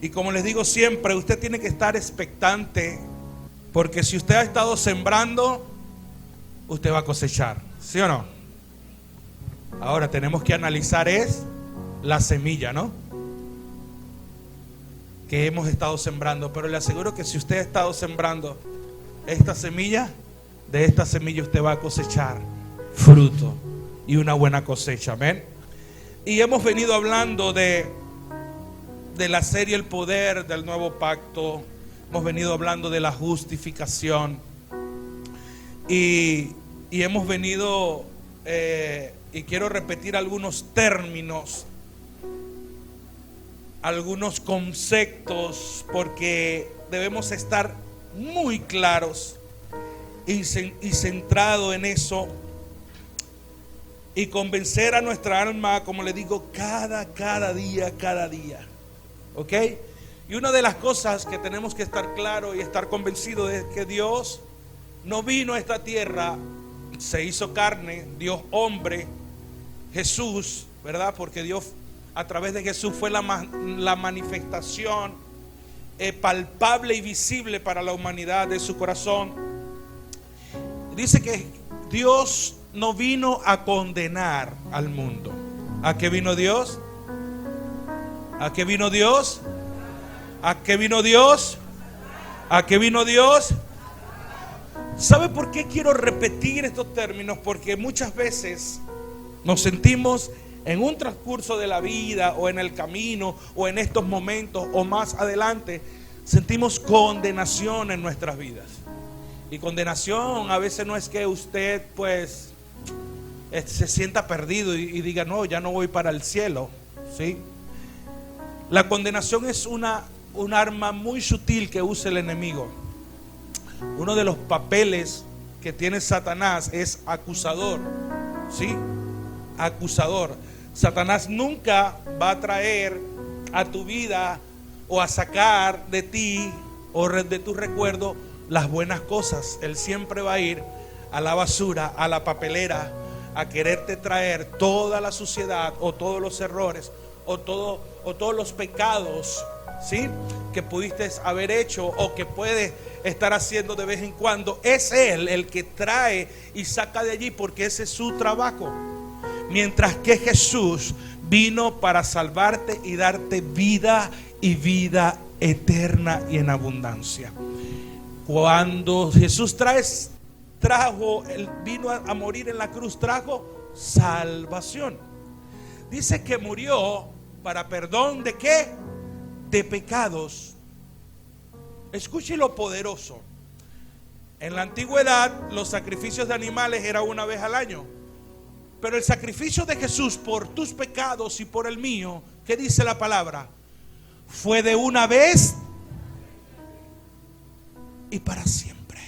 Y como les digo siempre, usted tiene que estar expectante, porque si usted ha estado sembrando, usted va a cosechar, ¿sí o no? Ahora tenemos que analizar es la semilla, ¿no? Que hemos estado sembrando. Pero le aseguro que si usted ha estado sembrando esta semilla, de esta semilla usted va a cosechar fruto y una buena cosecha, amén. Y hemos venido hablando de la serie El Poder del Nuevo Pacto. Hemos venido hablando de la justificación. Y hemos venido, y quiero repetir algunos términos, algunos conceptos, porque debemos estar muy claros y centrados en eso, y convencer a nuestra alma, como le digo, cada día. ¿Ok? Y una de las cosas que tenemos que estar claros y estar convencidos es que Dios no vino a esta tierra, se hizo carne, Dios hombre, Jesús, ¿verdad? Porque Dios a través de Jesús fue la manifestación palpable y visible para la humanidad de su corazón. Dice que Dios no vino a condenar al mundo. ¿A qué vino Dios? ¿A qué vino Dios? ¿A qué vino Dios? ¿A qué vino Dios? ¿Sabe por qué quiero repetir estos términos? Porque muchas veces nos sentimos en un transcurso de la vida, o en el camino, o en estos momentos, o más adelante, sentimos condenación en nuestras vidas. Y condenación a veces no es que usted pues se sienta perdido y diga no, ya no voy para el cielo, ¿sí? La condenación es un arma muy sutil que usa el enemigo. Uno de los papeles que tiene Satanás es acusador, ¿sí? Acusador. Satanás nunca va a traer a tu vida o a sacar de ti o de tu recuerdo las buenas cosas. Él siempre va a ir a la basura, a la papelera, a quererte traer toda la suciedad o todos los errores o todos los pecados, ¿sí? Que pudiste haber hecho o que puedes estar haciendo de vez en cuando. Es Él el que trae y saca de allí, porque ese es su trabajo. Mientras que Jesús vino para salvarte y darte vida, y vida eterna y en abundancia. Cuando Jesús vino a morir en la cruz, trajo salvación. Dice que murió para perdón de ¿qué? De pecados. Escuche lo poderoso. En la antigüedad los sacrificios de animales era una vez al año. Pero el sacrificio de Jesús por tus pecados y por el mío, ¿qué dice la palabra? Fue de una vez y para siempre.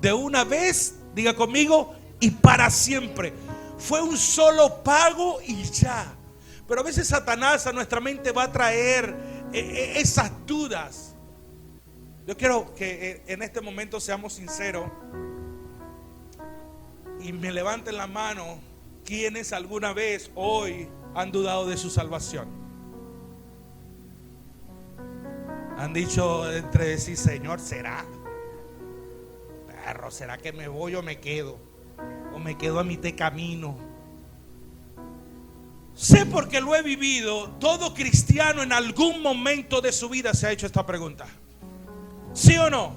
De una vez, diga conmigo, y para siempre. Fue un solo pago y ya. Pero a veces Satanás a nuestra mente va a traer esas dudas. Yo quiero que en este momento seamos sinceros y me levanten la mano quienes alguna vez hoy han dudado de su salvación. Han dicho entre sí, Señor, ¿será? Perro, ¿será que me voy o me quedo? O me quedo a mitad de camino. Sé porque lo he vivido. Todo cristiano en algún momento de su vida se ha hecho esta pregunta. ¿Sí o no?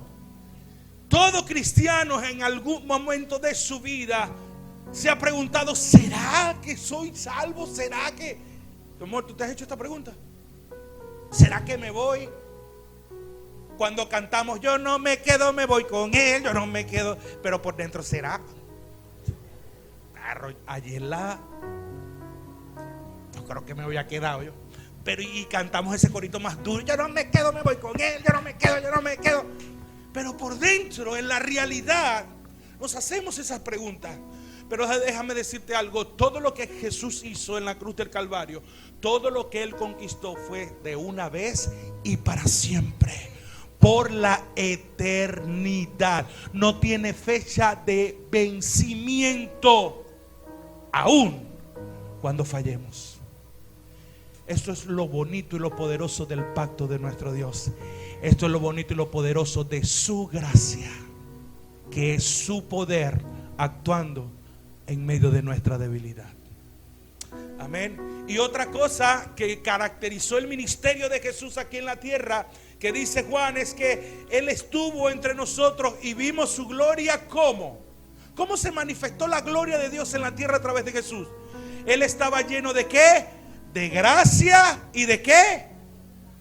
Todo cristiano en algún momento de su vida se ha preguntado: ¿será que soy salvo? ¿Será que... Amor, ¿tú te has hecho esta pregunta? ¿Será que me voy? Cuando cantamos, yo no me quedo, me voy con él, yo no me quedo, pero por dentro, ¿será? Ayer yo creo que me había quedado yo. Pero y cantamos ese corito más duro, yo no me quedo, me voy con él, yo no me quedo, yo no me quedo. Pero por dentro, en la realidad, nos hacemos esas preguntas. Pero déjame decirte algo: todo lo que Jesús hizo en la cruz del Calvario, todo lo que Él conquistó fue de una vez y para siempre, por la eternidad. No tiene fecha de vencimiento, aún cuando fallemos. Esto es lo bonito y lo poderoso del pacto de nuestro Dios. Esto es lo bonito y lo poderoso de su gracia, que es su poder actuando en medio de nuestra debilidad. Amén. Y otra cosa que caracterizó el ministerio de Jesús aquí en la tierra, que dice Juan, es que Él estuvo entre nosotros y vimos su gloria. ¿Cómo? ¿Cómo se manifestó la gloria de Dios en la tierra a través de Jesús? Él estaba lleno de ¿qué? De gracia y de ¿qué?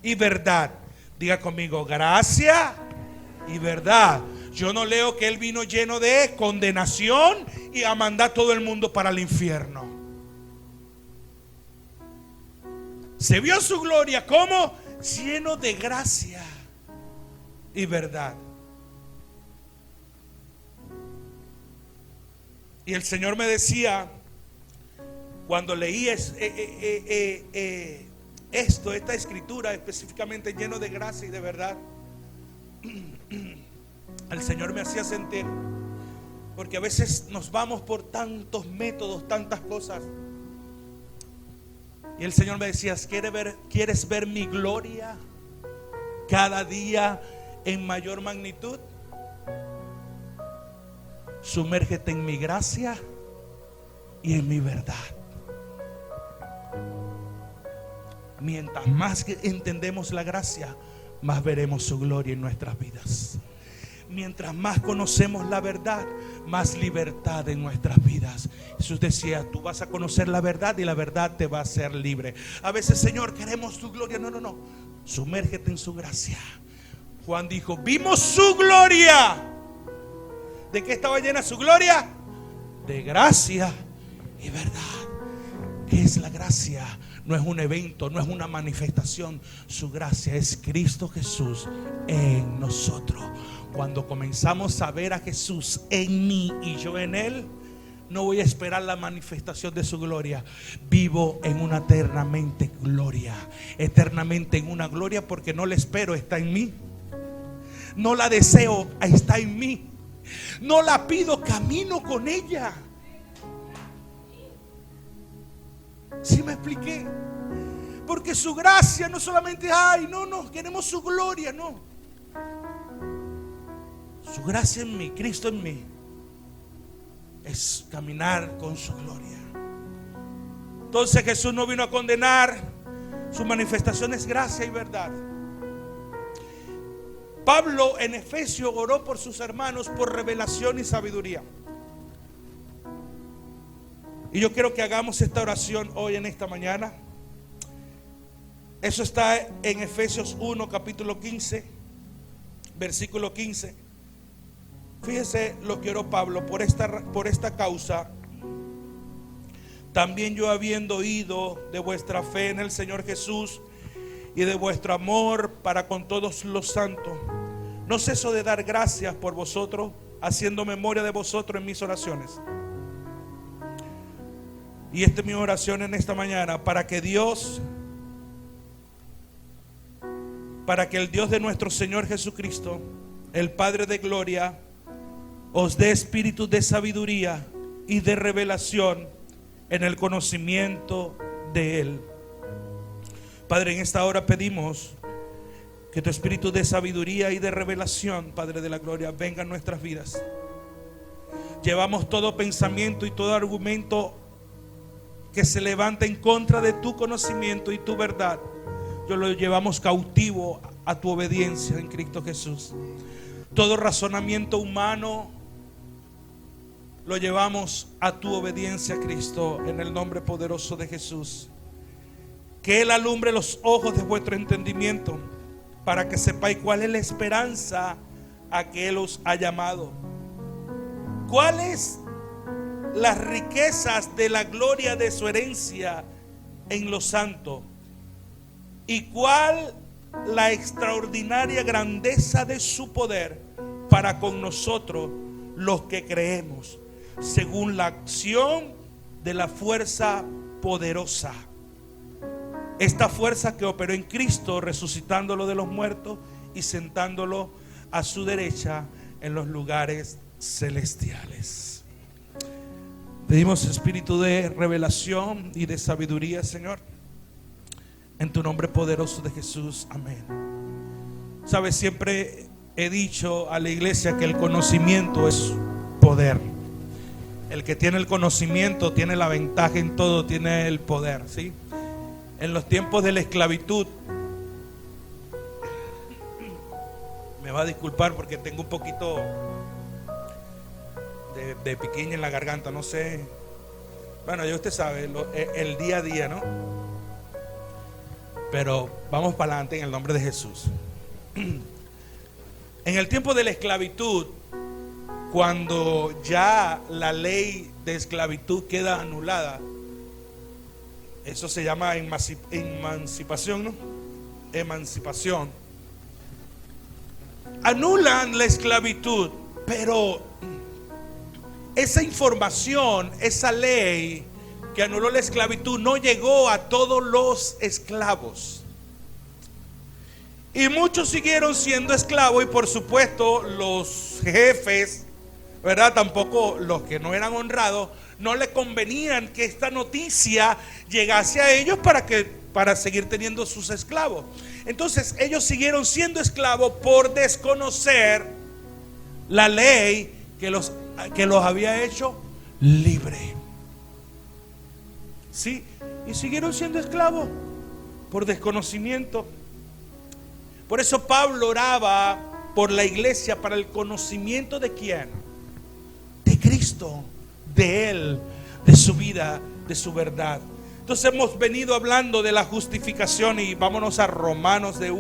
Y verdad. Diga conmigo, gracia y verdad. Yo no leo que Él vino lleno de condenación y a mandar a todo el mundo para el infierno. Se vio su gloria como lleno de gracia y verdad. Y el Señor me decía, cuando leí esta escritura específicamente lleno de gracia y de verdad, el Señor me hacía sentir, porque a veces nos vamos por tantos métodos, tantas cosas. Y el Señor me decía, ¿quieres ver mi gloria cada día en mayor magnitud? Sumérgete en mi gracia y en mi verdad. Mientras más entendemos la gracia, más veremos su gloria en nuestras vidas. Mientras más conocemos la verdad, más libertad en nuestras vidas. Jesús decía, tú vas a conocer la verdad y la verdad te va a hacer libre. A veces, Señor, queremos tu gloria. No. Sumérgete en su gracia. Juan dijo, vimos su gloria. ¿De qué estaba llena su gloria? De gracia y verdad. ¿Qué es la gracia? No es un evento, no es una manifestación. Su gracia es Cristo Jesús en nosotros. Cuando comenzamos a ver a Jesús en mí y yo en Él, no voy a esperar la manifestación de su gloria. Vivo en una eternamente gloria. Eternamente en una gloria, porque no la espero, está en mí. No la deseo, está en mí. No la pido, camino con ella. ¿Sí me expliqué? Porque su gracia no solamente hay, no, queremos su gloria, no. Su gracia en mí, Cristo en mí, es caminar con su gloria. Entonces Jesús no vino a condenar, su manifestación es gracia y verdad. Pablo en Efesios oró por sus hermanos por revelación y sabiduría. Y yo quiero que hagamos esta oración hoy en esta mañana. Eso está en Efesios 1, capítulo 15, versículo 15. Fíjese lo que oró Pablo: por esta causa, también yo, habiendo oído de vuestra fe en el Señor Jesús y de vuestro amor para con todos los santos, no ceso de dar gracias por vosotros, haciendo memoria de vosotros en mis oraciones. Y esta es mi oración en esta mañana, para que el Dios de nuestro Señor Jesucristo, el Padre de gloria, os dé espíritu de sabiduría y de revelación en el conocimiento de Él. Padre, en esta hora pedimos que tu espíritu de sabiduría y de revelación, Padre de la gloria, venga a nuestras vidas. Llevamos todo pensamiento y todo argumento que se levanta en contra de tu conocimiento y tu verdad, yo lo llevamos cautivo a tu obediencia en Cristo Jesús. Todo razonamiento humano lo llevamos a tu obediencia, Cristo, en el nombre poderoso de Jesús. Que Él alumbre los ojos de vuestro entendimiento, para que sepáis cuál es la esperanza a que Él os ha llamado, cuáles las riquezas de la gloria de su herencia en los santos, y cuál la extraordinaria grandeza de su poder para con nosotros los que creemos, según la acción de la fuerza poderosa. Esta fuerza que operó en Cristo, resucitándolo de los muertos y sentándolo a su derecha en los lugares celestiales. Pedimos espíritu de revelación y de sabiduría, Señor. En tu nombre poderoso de Jesús, amén. Sabes, siempre he dicho a la iglesia que el conocimiento es poder. El que tiene el conocimiento tiene la ventaja en todo, tiene el poder, ¿sí? En los tiempos de la esclavitud, me va a disculpar porque tengo un poquito de piquiña en la garganta, no sé. Bueno, ya usted sabe, el día a día, ¿no? Pero vamos para adelante en el nombre de Jesús. En el tiempo de la esclavitud, cuando ya la ley de esclavitud queda anulada, eso se llama emancipación, ¿no? Emancipación. Anulan la esclavitud, pero esa información, esa ley que anuló la esclavitud no llegó a todos los esclavos. Y muchos siguieron siendo esclavos, y por supuesto los jefes, ¿verdad? Tampoco los que no eran honrados, no le convenían que esta noticia llegase a ellos para seguir teniendo sus esclavos. Entonces ellos siguieron siendo esclavos por desconocer la ley que los había hecho libre. Sí, y siguieron siendo esclavos por desconocimiento. Por eso Pablo oraba por la iglesia para el conocimiento de quién, de Cristo, de Él, de su vida, de su verdad. Entonces hemos venido hablando de la justificación, y vámonos a Romanos de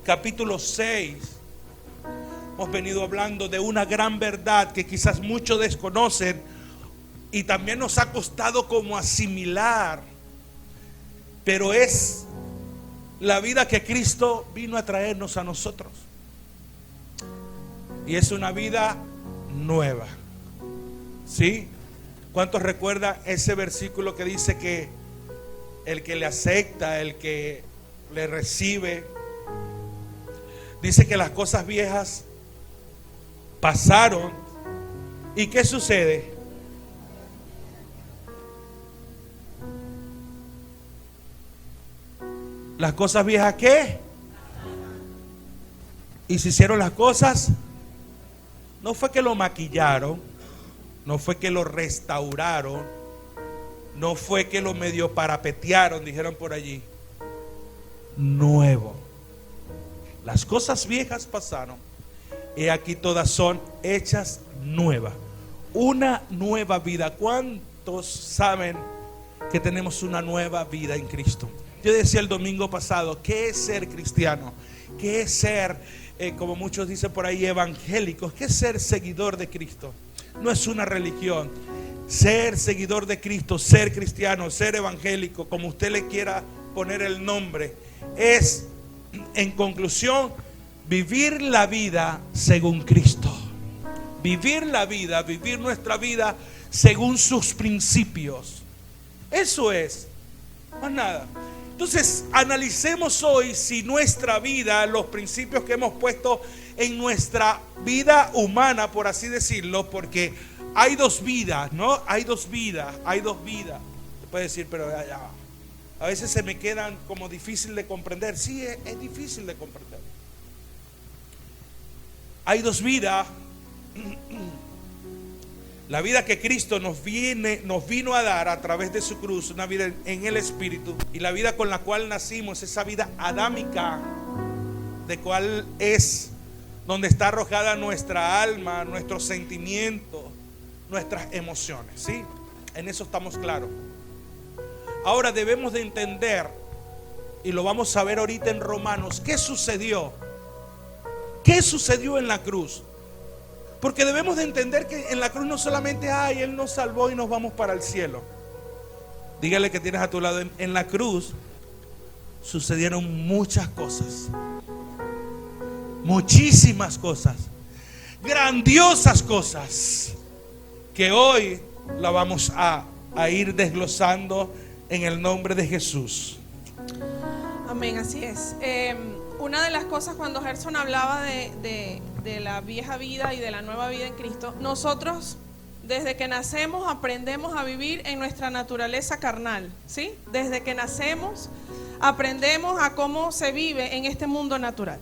capítulo 6. Hemos venido hablando de una gran verdad que quizás muchos desconocen y también nos ha costado como asimilar, pero es la vida que Cristo vino a traernos a nosotros. Y es una vida nueva. ¿Sí? ¿Cuántos recuerdan ese versículo que dice que el que le acepta, el que le recibe, dice que las cosas viejas pasaron? ¿Y qué sucede? Las cosas viejas, ¿qué? Y se hicieron las cosas. No fue que lo maquillaron, no fue que lo restauraron, no fue que lo medio parapetearon, dijeron por allí. Nuevo. Las cosas viejas pasaron, y aquí todas son hechas nuevas. Una nueva vida. ¿Cuántos saben que tenemos una nueva vida en Cristo? Yo decía el domingo pasado, ¿qué es ser cristiano? ¿Qué es ser, como muchos dicen por ahí, evangélicos? ¿Qué es ser seguidor de Cristo? No es una religión. Ser seguidor de Cristo, ser cristiano, ser evangélico, como usted le quiera poner el nombre, es, en conclusión, vivir la vida según Cristo. Vivir la vida, vivir nuestra vida según sus principios. Eso es, más nada. Entonces, analicemos hoy si nuestra vida, los principios que hemos puesto en nuestra vida humana, por así decirlo, porque hay dos vidas, ¿no? Hay dos vidas. Se puede decir, pero ya, a veces se me quedan como difícil de comprender. Sí, es difícil de comprender. Hay dos vidas. La vida que Cristo nos vino a dar a través de su cruz, una vida en el Espíritu, y la vida con la cual nacimos, esa vida adámica, de cual es donde está arrojada nuestra alma, nuestros sentimientos, nuestras emociones. ¿Sí? En eso estamos claros. Ahora debemos de entender, y lo vamos a ver ahorita en Romanos, ¿qué sucedió? ¿Qué sucedió en la cruz? Porque debemos de entender que en la cruz no solamente Él nos salvó y nos vamos para el cielo. Dígale que tienes a tu lado, en la cruz sucedieron muchas cosas, muchísimas cosas, grandiosas cosas, que hoy la vamos a ir desglosando en el nombre de Jesús. Amén, así es. Una de las cosas, cuando Gerson hablaba de la vieja vida y de la nueva vida en Cristo, nosotros desde que nacemos aprendemos a vivir en nuestra naturaleza carnal, ¿sí? Desde que nacemos aprendemos a cómo se vive en este mundo natural.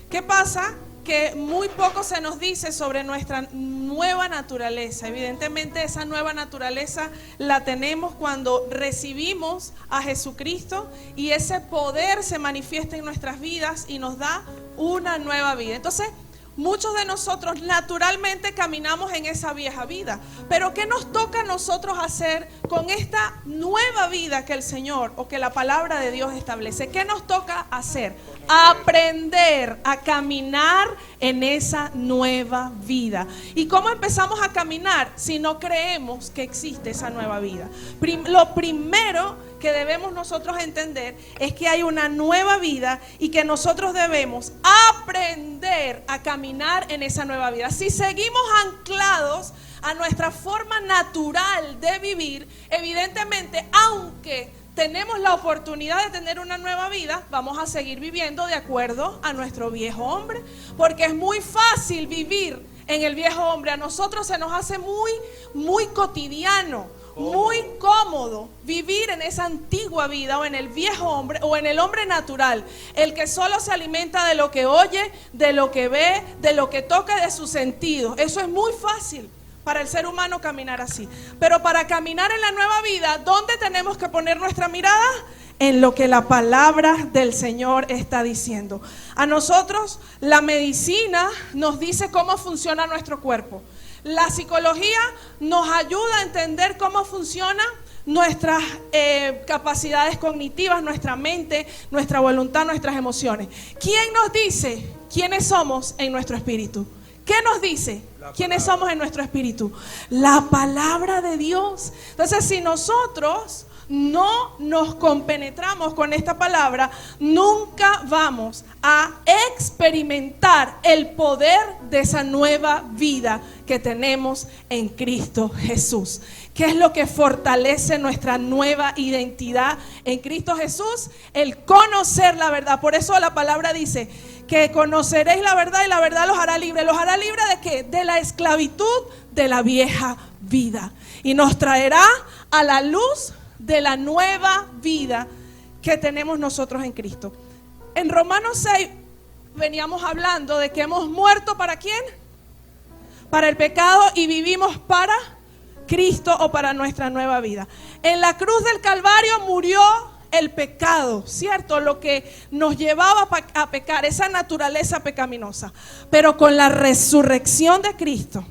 ¿Qué pasa? Que muy poco se nos dice sobre nuestra nueva naturaleza. Evidentemente esa nueva naturaleza la tenemos cuando recibimos a Jesucristo y ese poder se manifiesta en nuestras vidas y nos da una nueva vida. Entonces, muchos de nosotros naturalmente caminamos en esa vieja vida, pero ¿qué nos toca a nosotros hacer con esta nueva vida que el Señor o que la palabra de Dios establece? ¿Qué nos toca hacer? Aprender a caminar en esa nueva vida. ¿Y cómo empezamos a caminar si no creemos que existe esa nueva vida? Lo primero que debemos nosotros entender es que hay una nueva vida y que nosotros debemos aprender a caminar en esa nueva vida. Si seguimos anclados a nuestra forma natural de vivir, evidentemente, aunque tenemos la oportunidad de tener una nueva vida, vamos a seguir viviendo de acuerdo a nuestro viejo hombre, porque es muy fácil vivir en el viejo hombre. A nosotros se nos hace muy cotidiano, muy cómodo vivir en esa antigua vida o en el viejo hombre o en el hombre natural, el que solo se alimenta de lo que oye, de lo que ve, de lo que toca, de sus sentidos. Eso es muy fácil para el ser humano caminar así. Pero para caminar en la nueva vida, ¿dónde tenemos que poner nuestra mirada? En lo que la palabra del Señor está diciendo. A nosotros la medicina nos dice cómo funciona nuestro cuerpo. La psicología nos ayuda a entender cómo funcionan nuestras capacidades cognitivas, nuestra mente, nuestra voluntad, nuestras emociones. ¿Quién nos dice quiénes somos en nuestro espíritu? ¿Qué nos dice quiénes somos en nuestro espíritu? La palabra de Dios. Entonces, si nosotros no nos compenetramos con esta palabra, nunca vamos a experimentar el poder de esa nueva vida que tenemos en Cristo Jesús. ¿Qué es lo que fortalece nuestra nueva identidad en Cristo Jesús? El conocer la verdad. Por eso la palabra dice que conoceréis la verdad y la verdad los hará libres. ¿Los hará libres de qué? De la esclavitud de la vieja vida. Y nos traerá a la luz de la nueva vida que tenemos nosotros en Cristo. En Romanos 6 veníamos hablando de que hemos muerto ¿para quién? Para el pecado y vivimos para Cristo o para nuestra nueva vida. En la cruz del Calvario murió el pecado, ¿cierto? Lo que nos llevaba a pecar, esa naturaleza pecaminosa. Pero con la resurrección de Cristo,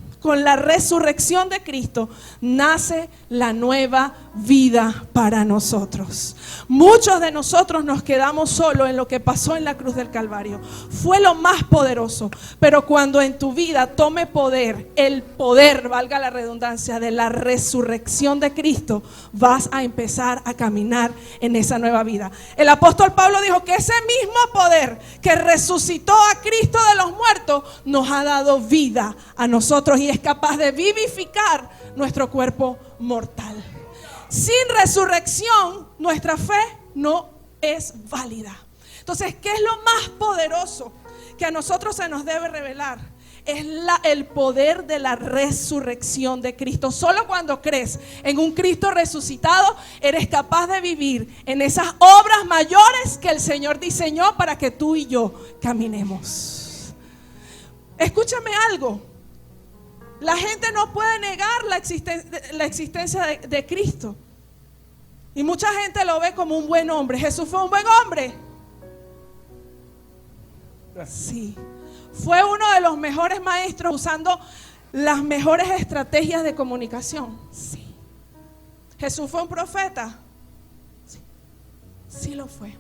nace la nueva vida para nosotros. Muchos de nosotros nos quedamos solos en lo que pasó en la cruz del Calvario. Fue lo más poderoso, pero cuando en tu vida tome poder, el poder, valga la redundancia, de la resurrección de Cristo, vas a empezar a caminar en esa nueva vida. El apóstol Pablo dijo que ese mismo poder que resucitó a Cristo de los muertos nos ha dado vida a nosotros y es capaz de vivificar nuestro cuerpo mortal. Sin resurrección, nuestra fe no es válida. Entonces, ¿qué es lo más poderoso que a nosotros se nos debe revelar? Es el poder de la resurrección de Cristo. Solo cuando crees en un Cristo resucitado, eres capaz de vivir en esas obras mayores que el Señor diseñó para que tú y yo caminemos. Escúchame algo. La gente no puede negar la existencia de Cristo. Y mucha gente lo ve como un buen hombre. ¿Jesús fue un buen hombre? Sí. Fue uno de los mejores maestros usando las mejores estrategias de comunicación. Sí. ¿Jesús fue un profeta? Sí. Sí lo fue.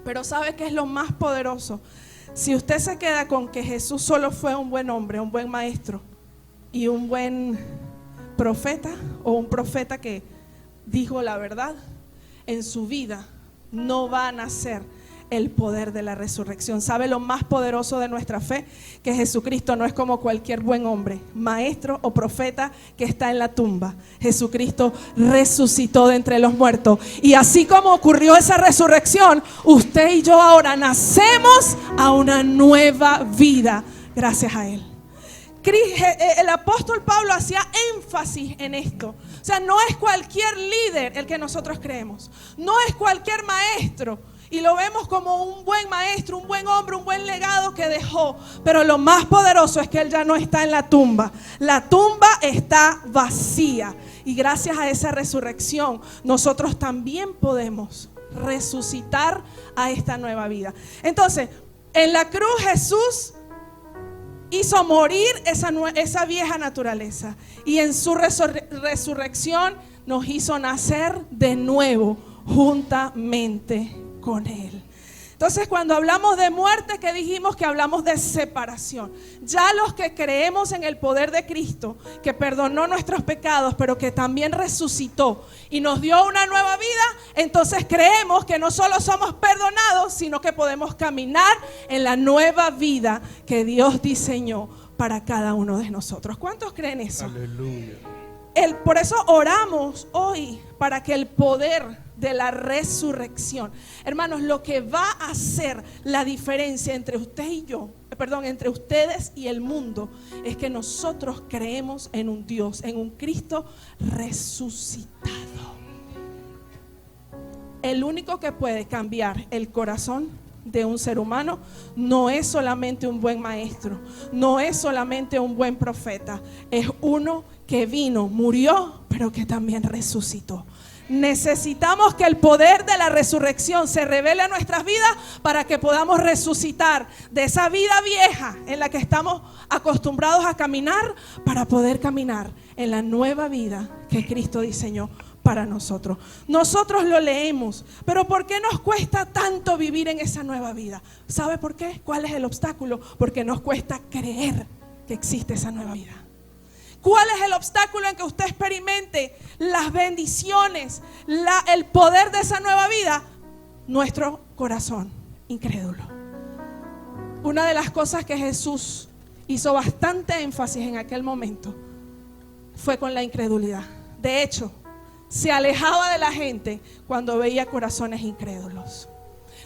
Pero ¿sabe qué es lo más poderoso? Si usted se queda con que Jesús solo fue un buen hombre, un buen maestro y un buen profeta, o un profeta que dijo la verdad, en su vida no va a nacer el poder de la resurrección. ¿Sabe lo más poderoso de nuestra fe? Que Jesucristo no es como cualquier buen hombre, maestro o profeta que está en la tumba. Jesucristo resucitó de entre los muertos. Y así como ocurrió esa resurrección, usted y yo ahora nacemos a una nueva vida gracias a Él. el apóstol Pablo hacía énfasis en esto. O sea, no es cualquier líder el que nosotros creemos, no es cualquier maestro, y lo vemos como un buen maestro, un buen hombre, un buen legado que dejó. Pero lo más poderoso es que él ya no está en la tumba. La tumba está vacía. Y gracias a esa resurrección, nosotros también podemos resucitar a esta nueva vida. Entonces, en la cruz Jesús hizo morir esa vieja naturaleza. Y en su resurrección nos hizo nacer de nuevo, juntamente con Él. Entonces, cuando hablamos de muerte, ¿qué dijimos? Que hablamos de separación. Ya los que creemos en el poder de Cristo, que perdonó nuestros pecados, pero que también resucitó y nos dio una nueva vida, entonces creemos que no solo somos perdonados, sino que podemos caminar en la nueva vida que Dios diseñó para cada uno de nosotros. ¿Cuántos creen eso? Aleluya. Por eso oramos hoy para que el poder de la resurrección, hermanos, lo que va a hacer la diferencia entre usted y yo, entre ustedes y el mundo, es que nosotros creemos en un Dios, en un Cristo resucitado. El único que puede cambiar el corazón de un ser humano no es solamente un buen maestro, no es solamente un buen profeta, es uno que vino, murió, pero que también resucitó. Necesitamos que el poder de la resurrección se revele en nuestras vidas para que podamos resucitar de esa vida vieja en la que estamos acostumbrados a caminar, para poder caminar en la nueva vida que Cristo diseñó para nosotros. Nosotros lo leemos, pero ¿por qué nos cuesta tanto vivir en esa nueva vida? ¿Sabe por qué? ¿Cuál es el obstáculo? Porque nos cuesta creer que existe esa nueva vida. ¿Cuál es el obstáculo en que usted experimente las bendiciones, el poder de esa nueva vida? Nuestro corazón incrédulo. Una de las cosas que Jesús hizo bastante énfasis en aquel momento fue con la incredulidad. De hecho, se alejaba de la gente cuando veía corazones incrédulos.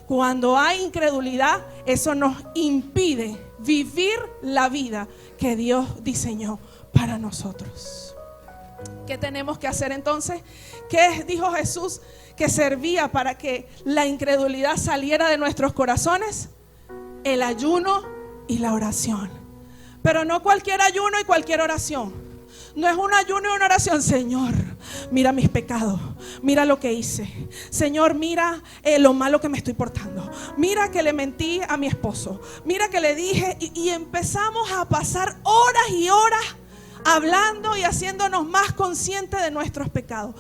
Cuando hay incredulidad, eso nos impide vivir la vida que Dios diseñó para nosotros. ¿Qué tenemos que hacer entonces? ¿Qué dijo Jesús que servía para que la incredulidad saliera de nuestros corazones? El ayuno y la oración. Pero no cualquier ayuno y cualquier oración. No es un ayuno y una oración. Señor, mira mis pecados, mira lo que hice. Señor, mira lo malo que me estoy portando. Mira que le mentí a mi esposo. Mira que le dije, y empezamos a pasar horas y horas hablando y haciéndonos más conscientes de nuestros pecados.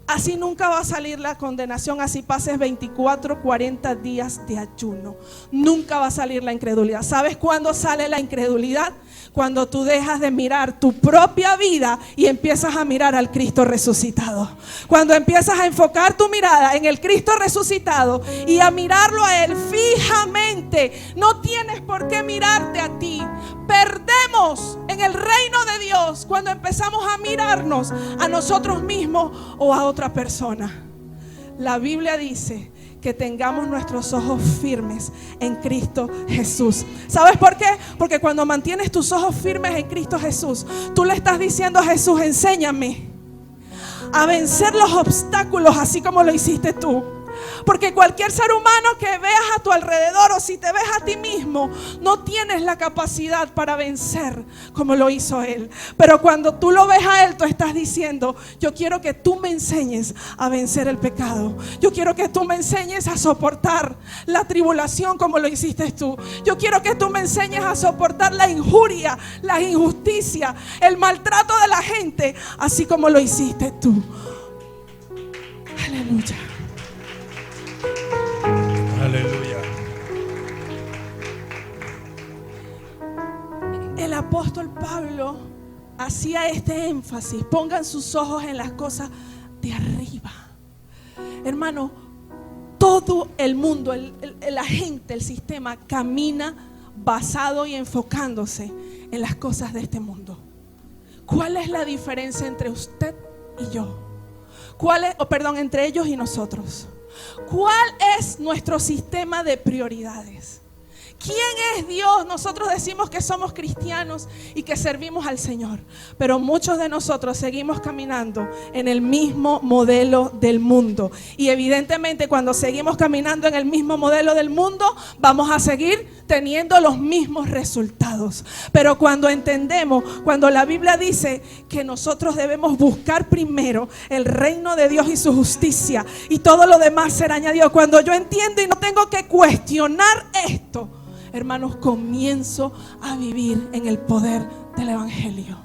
Así nunca va a salir la condenación, así pases 24, 40 días de ayuno. Nunca va a salir la incredulidad. ¿Sabes cuándo sale la incredulidad? Cuando tú dejas de mirar tu propia vida y empiezas a mirar al Cristo resucitado. Cuando empiezas a enfocar tu mirada en el Cristo resucitado y a mirarlo a Él fijamente. No tienes por qué mirarte a ti. Perdemos en el reino de Dios cuando empezamos a mirarnos a nosotros mismos o a otra persona. La Biblia dice que tengamos nuestros ojos firmes en Cristo Jesús. ¿Sabes por qué? Porque cuando mantienes tus ojos firmes en Cristo Jesús, tú le estás diciendo a Jesús: enséñame a vencer los obstáculos así como lo hiciste tú. Porque cualquier ser humano que veas a tu alrededor, o si te ves a ti mismo, no tienes la capacidad para vencer como lo hizo Él. Pero cuando tú lo ves a Él, tú estás diciendo: yo quiero que tú me enseñes a vencer el pecado. Yo quiero que tú me enseñes a soportar la tribulación como lo hiciste tú. Yo quiero que tú me enseñes a soportar la injuria, la injusticia, el maltrato de la gente, así como lo hiciste tú. Aleluya. Aleluya. El apóstol Pablo hacía este énfasis: pongan sus ojos en las cosas de arriba. Hermano, todo el mundo, la gente, el sistema camina basado y enfocándose en las cosas de este mundo. ¿Cuál es la diferencia entre usted y yo? Entre ellos y nosotros. ¿Cuál es nuestro sistema de prioridades? ¿Quién es Dios? Nosotros decimos que somos cristianos y que servimos al Señor, pero muchos de nosotros seguimos caminando en el mismo modelo del mundo. Y evidentemente cuando seguimos caminando en el mismo modelo del mundo, vamos a seguir teniendo los mismos resultados. Pero cuando entendemos, cuando la Biblia dice que nosotros debemos buscar primero el reino de Dios y su justicia, y todo lo demás será añadido, cuando yo entiendo y no tengo que cuestionar esto, hermanos, comienzo a vivir en el poder del Evangelio.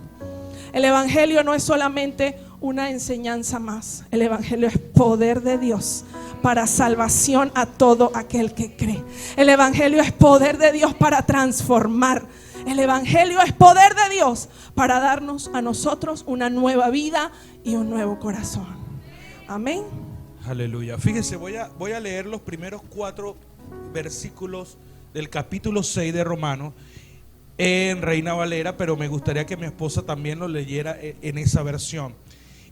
El Evangelio no es solamente una enseñanza más. El Evangelio es poder de Dios para salvación a todo aquel que cree. El Evangelio es poder de Dios para transformar. El Evangelio es poder de Dios para darnos a nosotros una nueva vida y un nuevo corazón. Amén. Aleluya. Fíjese, voy a leer los primeros 4 versículos del capítulo 6 de Romanos en Reina Valera, pero me gustaría que mi esposa también lo leyera en esa versión.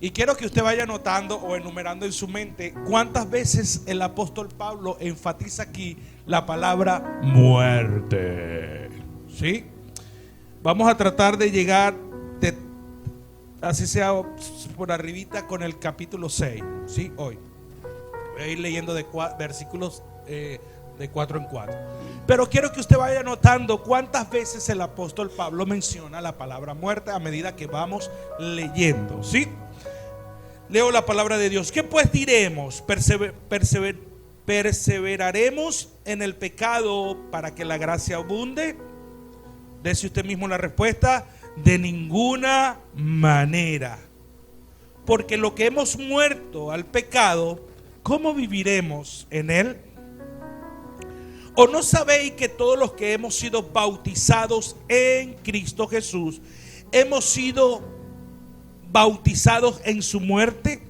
Y quiero que usted vaya anotando o enumerando en su mente cuántas veces el apóstol Pablo enfatiza aquí la palabra muerte. ¿Sí? Vamos a tratar de llegar, así sea por arribita, con el capítulo 6. ¿Sí? Hoy voy a ir leyendo versículos de 4 en 4. Pero quiero que usted vaya anotando cuántas veces el apóstol Pablo menciona la palabra muerte a medida que vamos leyendo. ¿Sí? Leo la palabra de Dios. ¿Qué pues diremos? ¿Perseveraremos en el pecado para que la gracia abunde? Dese usted mismo la respuesta: de ninguna manera. Porque lo que hemos muerto al pecado, ¿cómo viviremos en él? ¿O no sabéis que todos los que hemos sido bautizados en Cristo Jesús hemos sido bautizados en su muerte?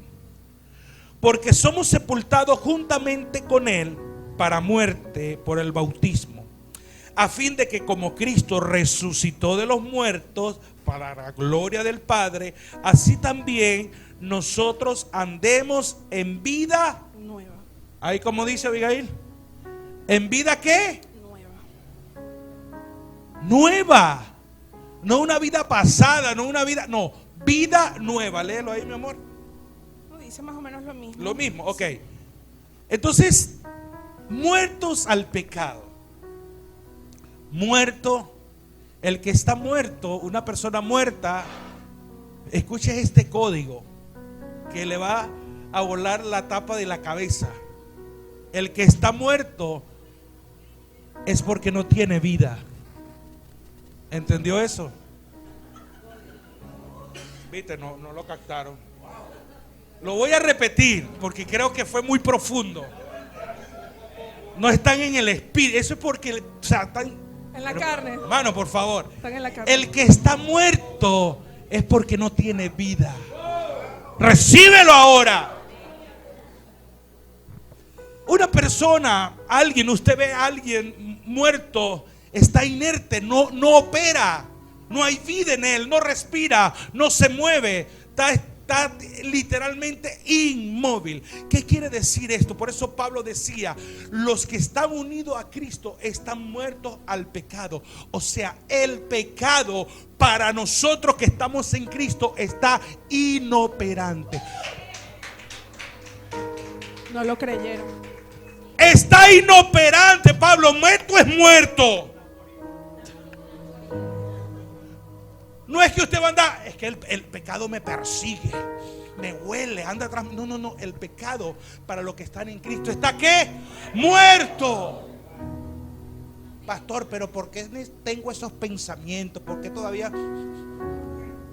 Porque somos sepultados juntamente con él para muerte por el bautismo, a fin de que como Cristo resucitó de los muertos para la gloria del Padre, así también nosotros andemos en vida nueva. Ahí como dice Abigail, ¿en vida qué? Nueva. No una vida pasada, no una vida, no, vida nueva. Léelo ahí, mi amor. Dice más o menos lo mismo. Lo mismo, ok. Entonces, muertos al pecado. Muerto, el que está muerto, una persona muerta, escuche este código que le va a volar la tapa de la cabeza. El que está muerto es porque no tiene vida. ¿Entendió eso? Viste, no lo captaron. Lo voy a repetir porque creo que fue muy profundo. No están en el espíritu. Eso es porque, o sea, están en la carne. Hermano, por favor. Están en la carne. El que está muerto es porque no tiene vida. Recíbelo ahora. Una persona, usted ve a alguien muerto, está inerte, no opera, no hay vida en él, no respira, no se mueve, está literalmente inmóvil. ¿Qué quiere decir esto? Por eso Pablo decía: los que están unidos a Cristo están muertos al pecado. O sea, el pecado para nosotros que estamos en Cristo está inoperante. No lo creyeron. Está inoperante, Pablo. Muerto es muerto. No es que usted va a andar, es que el pecado me persigue, me huele, anda atrás. No. El pecado para los que están en Cristo está ¿qué? Muerto. Pastor, pero ¿por qué tengo esos pensamientos? ¿Por qué todavía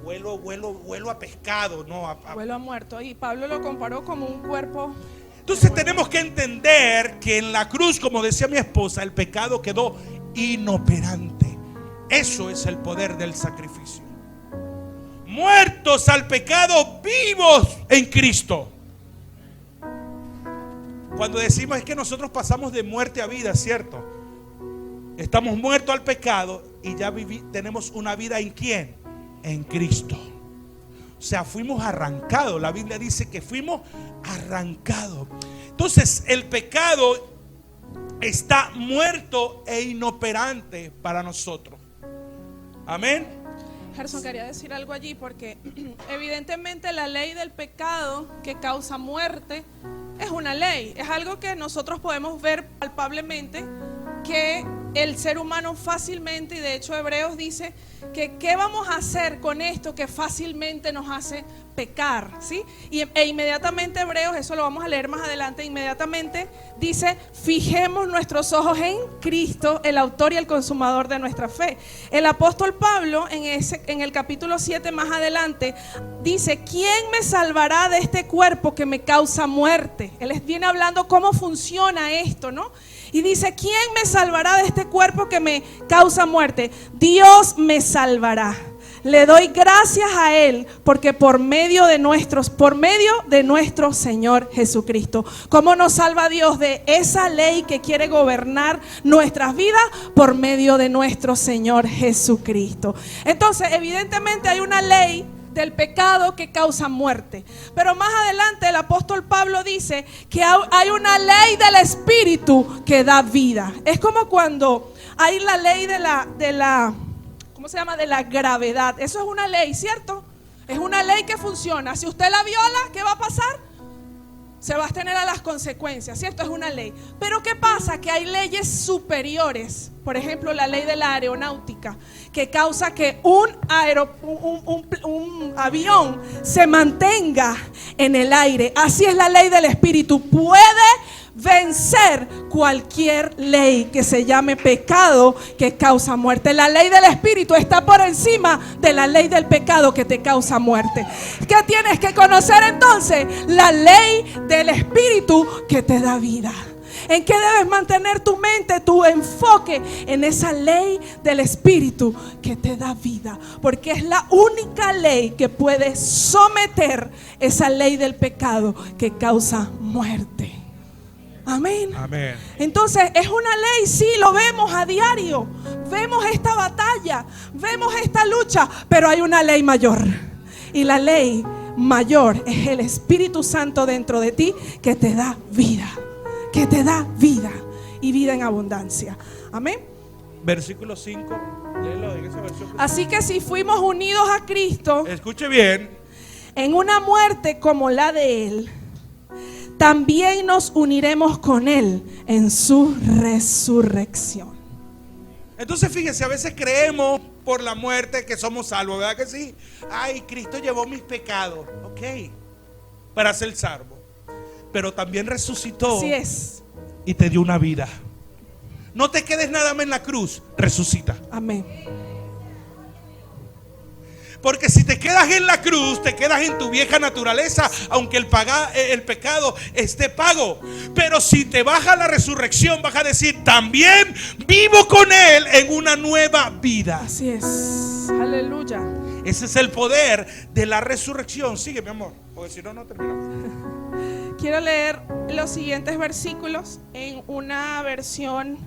huelo a pescado? No, huelo a muerto. Y Pablo lo comparó como un cuerpo. Entonces tenemos que entender que en la cruz, como decía mi esposa, el pecado quedó inoperante. Eso es el poder del sacrificio. Muertos al pecado, vivos en Cristo. Cuando decimos es que nosotros pasamos de muerte a vida, ¿cierto? Estamos muertos al pecado y ya tenemos una vida ¿en quién? En Cristo. O sea, fuimos arrancados. La Biblia dice que fuimos arrancados. Entonces, el pecado está muerto e inoperante para nosotros. Amén. Gerson, quería decir algo allí porque evidentemente la ley del pecado que causa muerte es una ley, es algo que nosotros podemos ver palpablemente, que el ser humano fácilmente, y de hecho Hebreos dice que qué vamos a hacer con esto que fácilmente nos hace pecar, ¿sí? E inmediatamente Hebreos, eso lo vamos a leer más adelante, inmediatamente dice: fijemos nuestros ojos en Cristo, el autor y el consumador de nuestra fe. El apóstol Pablo en el capítulo 7 más adelante dice: ¿quién me salvará de este cuerpo que me causa muerte? Él viene hablando cómo funciona esto, ¿no? Y dice: ¿quién me salvará de este cuerpo que me causa muerte? Dios me salvará. Le doy gracias a Él porque por medio de nuestro Señor Jesucristo. ¿Cómo nos salva Dios de esa ley que quiere gobernar nuestras vidas? Por medio de nuestro Señor Jesucristo. Entonces, evidentemente hay una ley del pecado que causa muerte. Pero más adelante el apóstol Pablo dice que hay una ley del Espíritu que da vida. Es como cuando hay la ley de la ¿cómo se llama? De la gravedad. Eso es una ley, ¿cierto? Es una ley que funciona. Si usted la viola, ¿qué va a pasar? Se va a tener a las consecuencias, ¿cierto? Es una ley. Pero ¿qué pasa? Que hay leyes superiores. Por ejemplo, la ley de la aeronáutica, que causa que un avión se mantenga en el aire. Así es la ley del Espíritu. Puede vencer cualquier ley que se llame pecado que causa muerte. La ley del Espíritu está por encima de la ley del pecado que te causa muerte. ¿Qué tienes que conocer entonces? La ley del Espíritu que te da vida. ¿En qué debes mantener tu mente, tu enfoque? En esa ley del Espíritu que te da vida. Porque es la única ley que puede someter esa ley del pecado que causa muerte. Amén. Amén. Entonces es una ley, sí, lo vemos a diario. Vemos esta batalla, vemos esta lucha, pero hay una ley mayor. Y la ley mayor es el Espíritu Santo dentro de ti que te da vida. Que te da vida y vida en abundancia. Amén. Versículo 5. Léelo en esa versión. Así que si fuimos unidos a Cristo, escuche bien, en una muerte como la de Él, también nos uniremos con Él en su resurrección. Entonces fíjese, a veces creemos por la muerte que somos salvos, ¿verdad que sí? Ay, Cristo llevó mis pecados, ok, para ser salvo. Pero también resucitó. Así es. Y te dio una vida. No te quedes nada más en la cruz, resucita. Amén. Porque si te quedas en la cruz, te quedas en tu vieja naturaleza, aunque el pecado esté pago. Pero si te vas a la resurrección, vas a decir: también vivo con Él en una nueva vida. Así es. Aleluya. Ese es el poder de la resurrección. Sigue, mi amor, porque si no, no terminamos. Quiero leer los siguientes versículos en una versión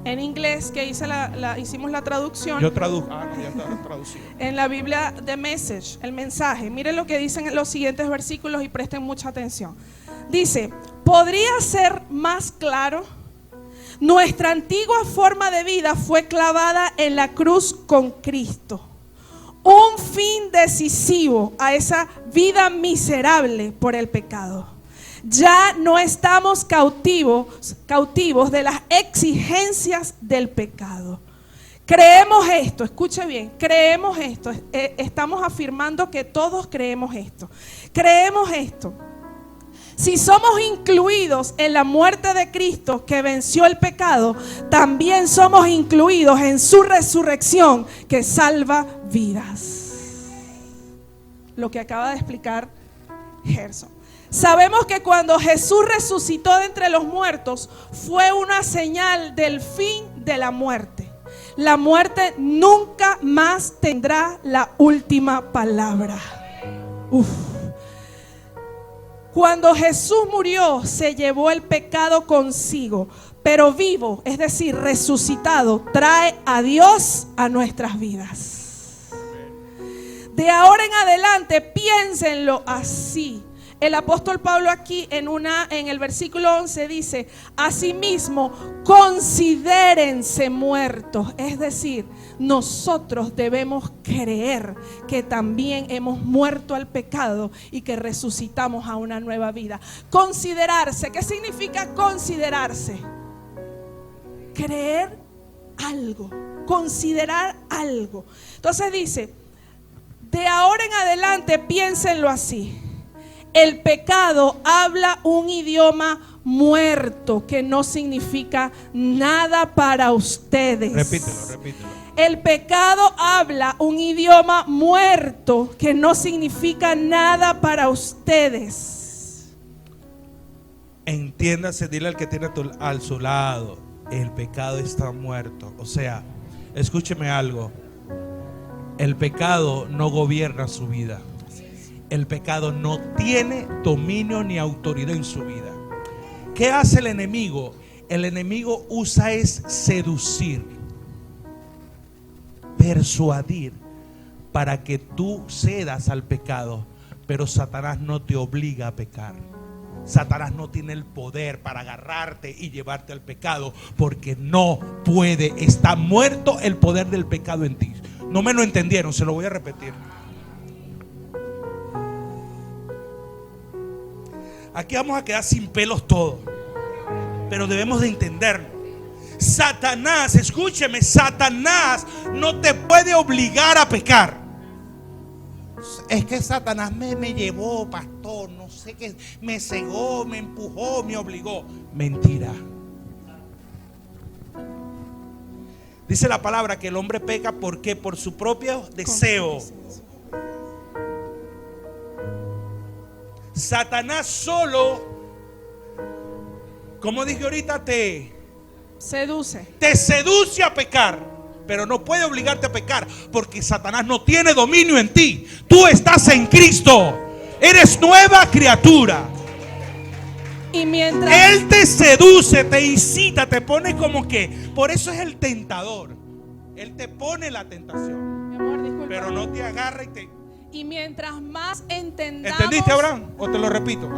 en inglés que hicimos la traducción. Yo traduzco. No, ya está traducido. En la Biblia de Message, el mensaje. Miren lo que dicen los siguientes versículos y presten mucha atención. Dice: ¿podría ser más claro? Nuestra antigua forma de vida fue clavada en la cruz con Cristo. Un fin decisivo a esa vida miserable por el pecado. Ya no estamos cautivos de las exigencias del pecado. Creemos esto, escuche bien, creemos esto. Estamos afirmando que todos creemos esto. Creemos esto. Si somos incluidos en la muerte de Cristo que venció el pecado, también somos incluidos en su resurrección que salva vidas. Lo que acaba de explicar Gerson. Sabemos que cuando Jesús resucitó de entre los muertos, fue una señal del fin de la muerte. La muerte nunca más tendrá la última palabra. Cuando Jesús murió, se llevó el pecado consigo, pero vivo, es decir, resucitado, trae a Dios a nuestras vidas. De ahora en adelante, piénsenlo así. el apóstol Pablo aquí en el versículo 11 dice: asimismo, considérense muertos. Es decir, nosotros debemos creer que también hemos muerto al pecado y que resucitamos a una nueva vida. Considerarse, ¿qué significa considerarse? Creer algo, considerar algo. Entonces dice: de ahora en adelante piénsenlo así. El pecado habla un idioma muerto que no significa nada para ustedes. Repítelo. El pecado habla un idioma muerto que no significa nada para ustedes. Entiéndase, dile al que tiene a su lado: el pecado está muerto. O sea, escúcheme algo. El pecado no gobierna su vida. El pecado no tiene dominio ni autoridad en su vida. ¿Qué hace el enemigo? El enemigo usa es seducir, persuadir para que tú cedas al pecado. Pero Satanás no te obliga a pecar. Satanás no tiene el poder para agarrarte y llevarte al pecado, porque no puede. Está muerto el poder del pecado en ti. No me lo entendieron, se lo voy a repetir. Aquí vamos a quedar sin pelos todos, pero debemos de entenderlo. Satanás, escúcheme, Satanás no te puede obligar a pecar. Es que Satanás me llevó, pastor, no sé qué, me cegó, me empujó, me obligó. Mentira. Dice la palabra que el hombre peca porque por su propio deseo. Satanás solo, como dije ahorita, te seduce a pecar, pero no puede obligarte a pecar, porque Satanás no tiene dominio en ti. Tú estás en Cristo, eres nueva criatura. Y mientras Él te seduce, te incita, te pone como que. Por eso es el tentador. Él te pone la tentación, mi amor, disculpa, pero no te agarra y te. y mientras más entendamos, ¿Entendiste, Abraham? ¿O te lo repito?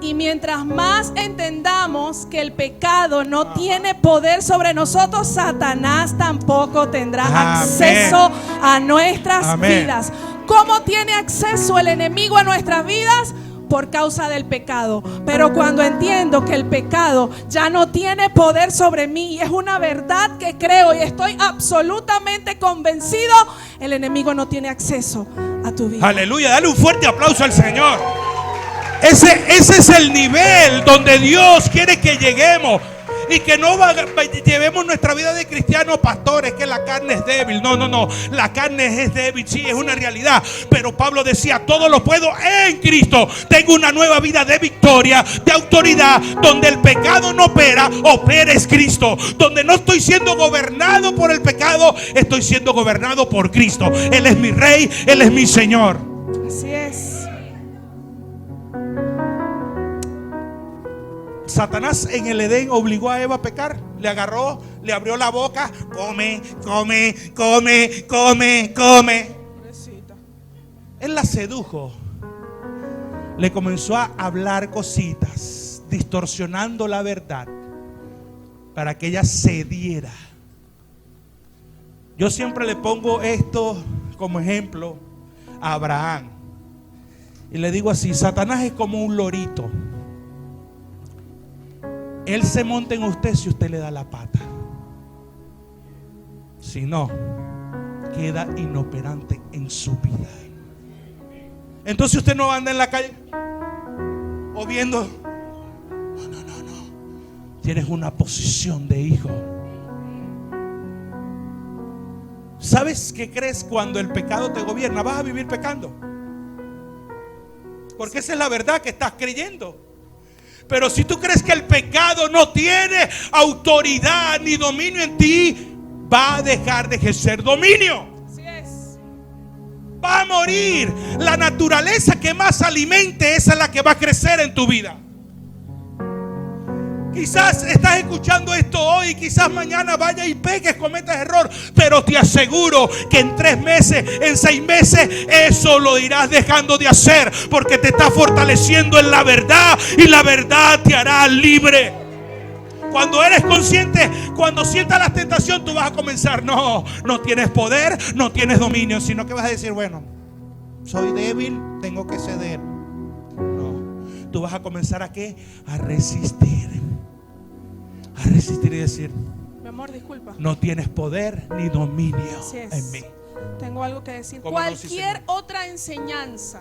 y mientras más entendamos que el pecado no tiene poder sobre nosotros, Satanás tampoco tendrá acceso a nuestras vidas. ¿Cómo tiene acceso el enemigo a nuestras vidas? Por causa del pecado. Pero cuando entiendo que el pecado ya no tiene poder sobre mí, y es una verdad que creo y estoy absolutamente convencido, el enemigo no tiene acceso a tu vida. Aleluya, dale un fuerte aplauso al Señor. Ese es el nivel donde Dios quiere que lleguemos. Y que no llevemos nuestra vida de cristianos, pastores, que la carne es débil. No, la carne es débil, sí, es una realidad. Pero Pablo decía: todo lo puedo en Cristo. Tengo una nueva vida de victoria, de autoridad, donde el pecado no opera es Cristo. Donde no estoy siendo gobernado por el pecado, estoy siendo gobernado por Cristo. Él es mi Rey, Él es mi Señor. Así es. Satanás en el Edén obligó a Eva a pecar. Le agarró, le abrió la boca. Come. Él la sedujo. Le comenzó a hablar cositas, distorsionando la verdad, para que ella cediera. Yo siempre le pongo esto como ejemplo a Abraham. Y le digo así: Satanás es como un lorito. Él se monta en usted si usted le da la pata. Si no, queda inoperante en su vida. Entonces usted no anda en la calle o viendo. No. Tienes una posición de hijo. ¿Sabes qué crees cuando el pecado te gobierna? Vas a vivir pecando, porque esa es la verdad que estás creyendo. Pero si tú crees que el pecado no tiene autoridad ni dominio en ti, va a dejar de ejercer dominio. Así es. Va a morir. La naturaleza que más alimente, esa es la que va a crecer en tu vida. Quizás estás escuchando esto hoy, quizás mañana vaya y peques, cometas error, pero te aseguro que en 3 meses, en 6 meses, eso lo irás dejando de hacer, porque te está fortaleciendo en la verdad y la verdad te hará libre. Cuando eres consciente, cuando sientas la tentación, tú vas a comenzar, no tienes poder, no tienes dominio, sino que vas a decir, bueno, soy débil, tengo que ceder. No, tú vas a comenzar ¿a qué? A resistir y decir, mi amor, disculpa, no tienes poder ni dominio en mí. Tengo algo que decir. Cualquier otra enseñanza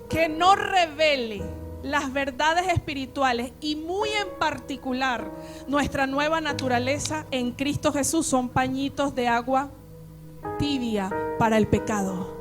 que no revele las verdades espirituales y muy en particular nuestra nueva naturaleza en Cristo Jesús son pañitos de agua tibia para el pecado.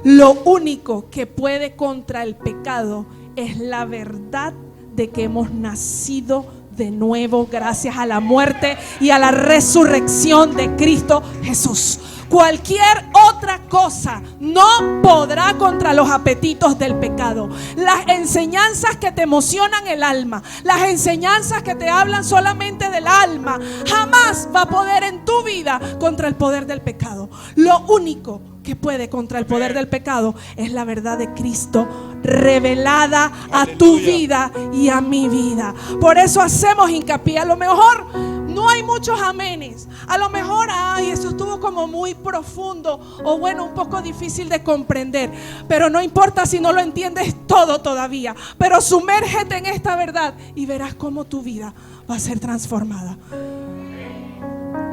Lo único que puede contra el pecado es la verdad de que hemos nacido de nuevo gracias a la muerte y a la resurrección de Cristo Jesús. Cualquier otra cosa no podrá contra los apetitos del pecado. Las enseñanzas que te emocionan el alma, las enseñanzas que te hablan solamente del alma, jamás va a poder en tu vida contra el poder del pecado. Lo único que puede contra el poder del pecado es la verdad de Cristo revelada a tu vida y a mi vida. Por eso hacemos hincapié. A lo mejor no hay muchos amenes, a lo mejor eso estuvo como muy profundo o bueno, un poco difícil de comprender, pero no importa si no lo entiendes todo todavía, pero sumérgete en esta verdad y verás cómo tu vida va a ser transformada.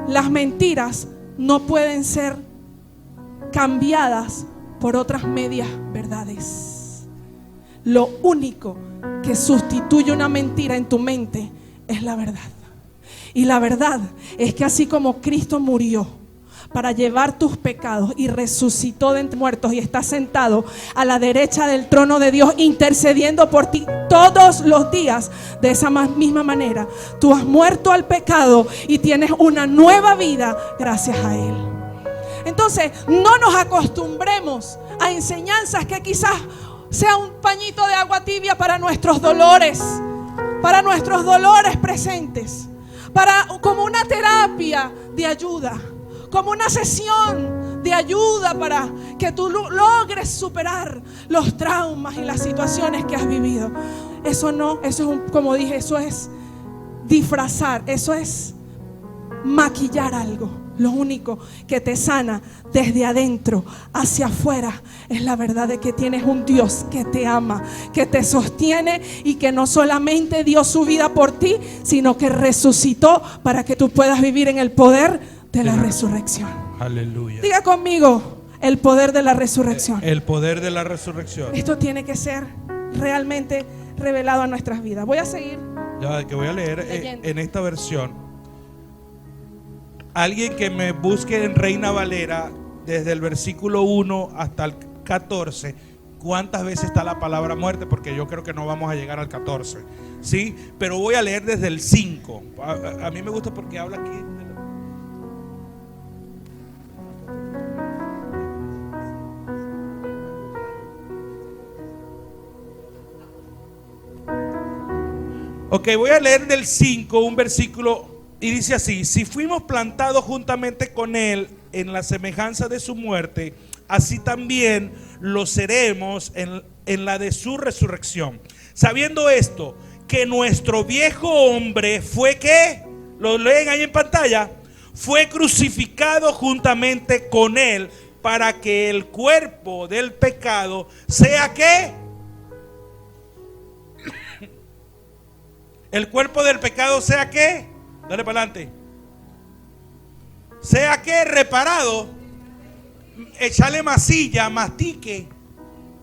Las mentiras no pueden ser cambiadas por otras medias verdades. Lo único que sustituye una mentira en tu mente es la verdad. Y la verdad es que así como Cristo murió para llevar tus pecados y resucitó de entre muertos y está sentado a la derecha del trono de Dios intercediendo por ti todos los días, de esa misma manera tú has muerto al pecado y tienes una nueva vida gracias a Él. Entonces no nos acostumbremos a enseñanzas que quizás sea un pañito de agua tibia para nuestros dolores presentes, como una terapia de ayuda, como una sesión de ayuda para que tú logres superar los traumas y las situaciones que has vivido. Eso no, eso es como dije, eso es disfrazar, eso es maquillar algo. Lo único que te sana desde adentro hacia afuera es la verdad de que tienes un Dios que te ama, que te sostiene y que no solamente dio su vida por ti, sino que resucitó para que tú puedas vivir en el poder de la resurrección. Aleluya. Diga conmigo, el poder de la resurrección. El poder de la resurrección. Esto tiene que ser realmente revelado a nuestras vidas. Voy a seguir. Ya, que voy a leer en esta versión. Alguien que me busque en Reina Valera, desde el versículo 1 hasta el 14, ¿cuántas veces está la palabra muerte? Porque yo creo que no vamos a llegar al 14, ¿sí? Pero voy a leer desde el 5. A mí me gusta porque habla aquí. Ok, voy a leer del 5 un versículo. Y dice así: si fuimos plantados juntamente con Él en la semejanza de su muerte, así también lo seremos en la de su resurrección. Sabiendo esto, que nuestro viejo hombre fue, ¿qué? Lo leen ahí en pantalla. Fue crucificado juntamente con Él para que el cuerpo del pecado sea, ¿qué? El cuerpo del pecado sea, ¿qué? Dale para adelante. Sea que reparado, echarle masilla, mastique,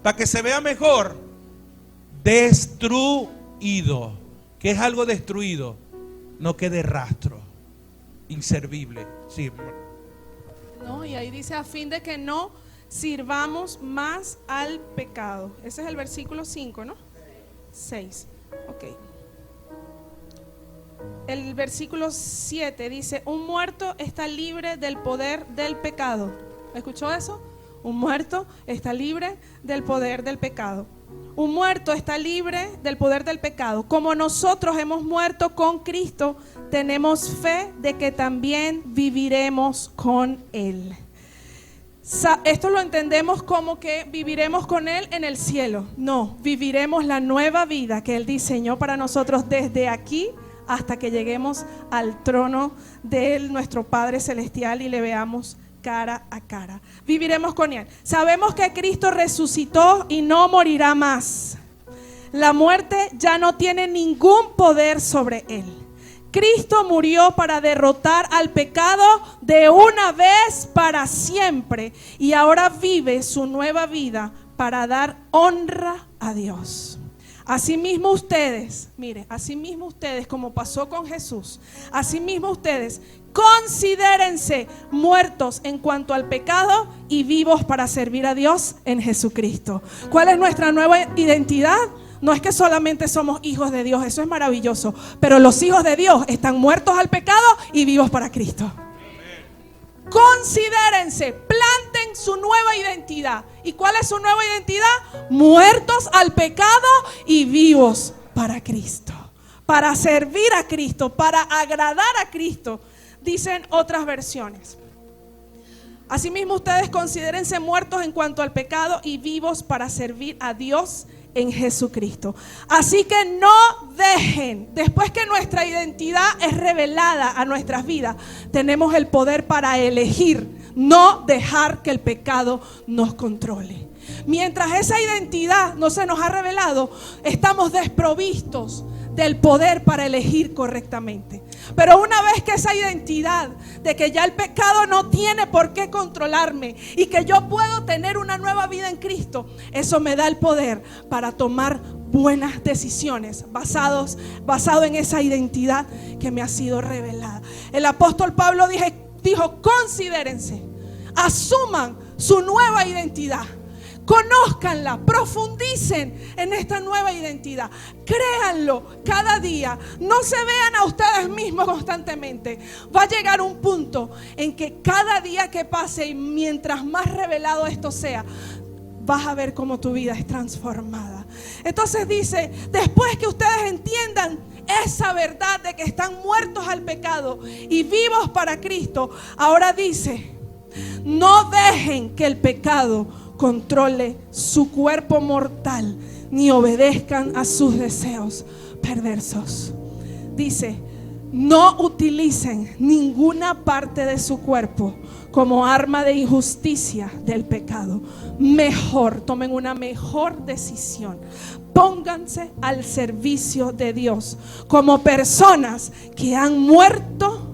para que se vea mejor. Destruido. ¿Qué es algo destruido? No quede rastro. Inservible. Sí. No, y ahí dice: a fin de que no sirvamos más al pecado. Ese es el versículo 5, ¿no? 6. Ok. El versículo 7 dice: un muerto está libre del poder del pecado. ¿Escuchó eso? Un muerto está libre del poder del pecado. un muerto está libre del poder del pecado, como nosotros hemos muerto con Cristo, tenemos fe de que también viviremos con Él. Esto lo entendemos como que viviremos con Él en el cielo. No, viviremos la nueva vida que Él diseñó para nosotros desde aquí hasta que lleguemos al trono de Él, nuestro Padre Celestial, y le veamos cara a cara. Viviremos con Él. Sabemos que Cristo resucitó y no morirá más. La muerte ya no tiene ningún poder sobre Él. Cristo murió para derrotar al pecado de una vez para siempre, y ahora vive su nueva vida para dar honra a Dios. Asimismo ustedes, mire, asimismo ustedes, como pasó con Jesús, asimismo ustedes considérense muertos en cuanto al pecado y vivos para servir a Dios en Jesucristo. ¿Cuál es nuestra nueva identidad? No es que solamente somos hijos de Dios, eso es maravilloso, pero los hijos de Dios están muertos al pecado y vivos para Cristo. Considérense, planten su nueva identidad. ¿Y cuál es su nueva identidad? Muertos al pecado y vivos para Cristo, para servir a Cristo, para agradar a Cristo, dicen otras versiones. Asimismo ustedes considérense muertos en cuanto al pecado y vivos para servir a Dios en Jesucristo. Así que no dejen, después que nuestra identidad es revelada a nuestras vidas, tenemos el poder para elegir no dejar que el pecado nos controle. Mientras esa identidad no se nos ha revelado, estamos desprovistos del poder para elegir correctamente. Pero una vez que esa identidad de que ya el pecado no tiene por qué controlarme y que yo puedo tener una nueva vida en Cristo, eso me da el poder para tomar buenas decisiones basado en esa identidad que me ha sido revelada. El apóstol Pablo dijo, considérense, asuman su nueva identidad. Conózcanla, profundicen en esta nueva identidad, créanlo cada día, no se vean a ustedes mismos constantemente. Va a llegar un punto en que cada día que pase y mientras más revelado esto sea, vas a ver cómo tu vida es transformada. Entonces dice, después que ustedes entiendan esa verdad de que están muertos al pecado y vivos para Cristo, ahora dice, no dejen que el pecado controle su cuerpo mortal, ni obedezcan a sus deseos perversos. Dice, no utilicen ninguna parte de su cuerpo como arma de injusticia del pecado. Mejor, tomen una mejor decisión. Pónganse al servicio de Dios como personas que han muerto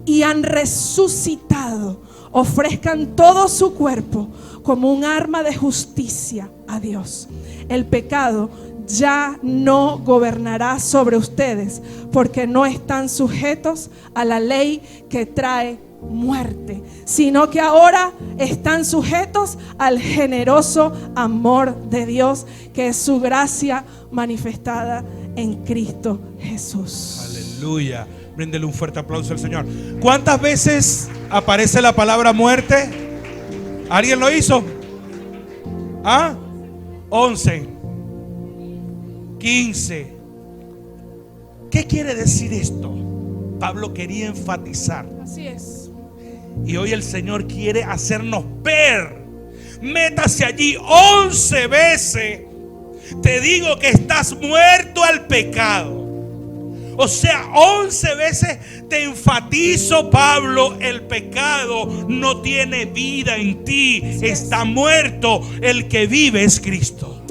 y han resucitado. Ofrezcan todo su cuerpo como un arma de justicia a Dios. El pecado ya no gobernará sobre ustedes, porque no están sujetos a la ley que trae muerte, sino que ahora están sujetos al generoso amor de Dios, que es su gracia manifestada en Cristo Jesús. Aleluya. Bríndele un fuerte aplauso al Señor. ¿Cuántas veces aparece la palabra muerte? ¿Alguien lo hizo? 11, 15. ¿Qué quiere decir esto? Pablo quería enfatizar. Así es. Y hoy el Señor quiere hacernos ver. Métase allí 11 veces. Te digo que estás muerto al pecado. O sea, 11 veces te enfatizo, Pablo, el pecado no tiene vida en ti. Está muerto. El que vive es Cristo.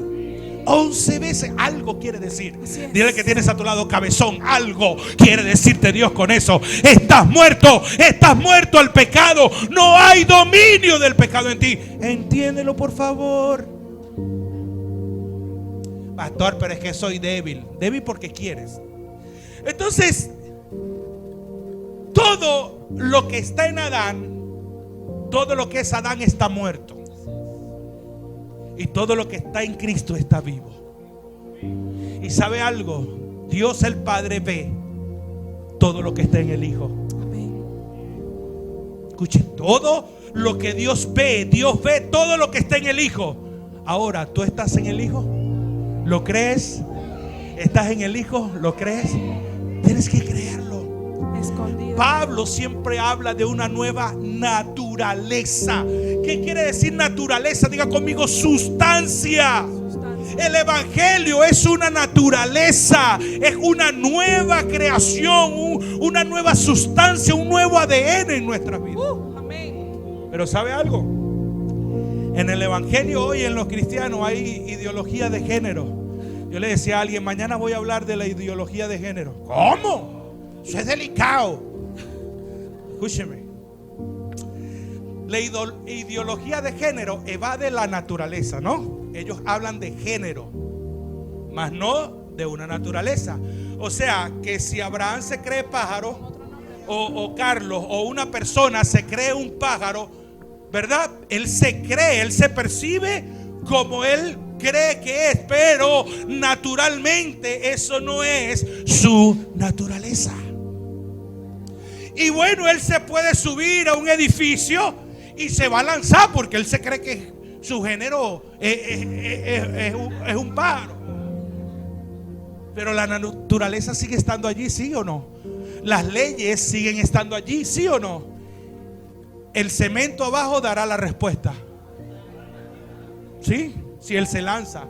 11 veces algo quiere decir. Dile que tienes a tu lado, cabezón, algo quiere decirte Dios con eso. Estás muerto al pecado. No hay dominio del pecado en ti. Entiéndelo, por favor. Pastor, pero es que soy débil. Débil porque quieres. Entonces, todo lo que está en Adán, todo lo que es Adán está muerto. Y todo lo que está en Cristo está vivo. Y sabe algo, Dios el Padre ve todo lo que está en el Hijo. Escuchen, todo lo que Dios ve todo lo que está en el Hijo. Ahora, ¿tú estás en el Hijo? ¿Lo crees? ¿Estás en el Hijo? ¿Lo crees? Tienes que creerlo. Escondido. Pablo siempre habla de una nueva naturaleza. ¿Qué quiere decir naturaleza? Diga conmigo, sustancia. El Evangelio es una naturaleza, es una nueva creación, una nueva sustancia, un nuevo ADN en nuestras vidas. Amén. Pero ¿sabe algo? En el Evangelio hoy, en los cristianos, hay ideología de género. Yo le decía a alguien, mañana voy a hablar de la ideología de género. ¿Cómo? Eso es delicado. Escúcheme. La ideología de género evade la naturaleza, ¿no? Ellos hablan de género, mas no de una naturaleza. O sea, que si Abraham se cree pájaro, o Carlos, o una persona se cree un pájaro, ¿verdad? Él se cree, él se percibe como él cree que es, pero naturalmente eso no es su naturaleza. Y bueno, él se puede subir a un edificio y se va a lanzar porque él se cree que su género es un pájaro. Pero la naturaleza sigue estando allí, ¿sí o no? Las leyes siguen estando allí, ¿sí o no? El cemento abajo dará la respuesta. ¿Sí? Si él se lanza.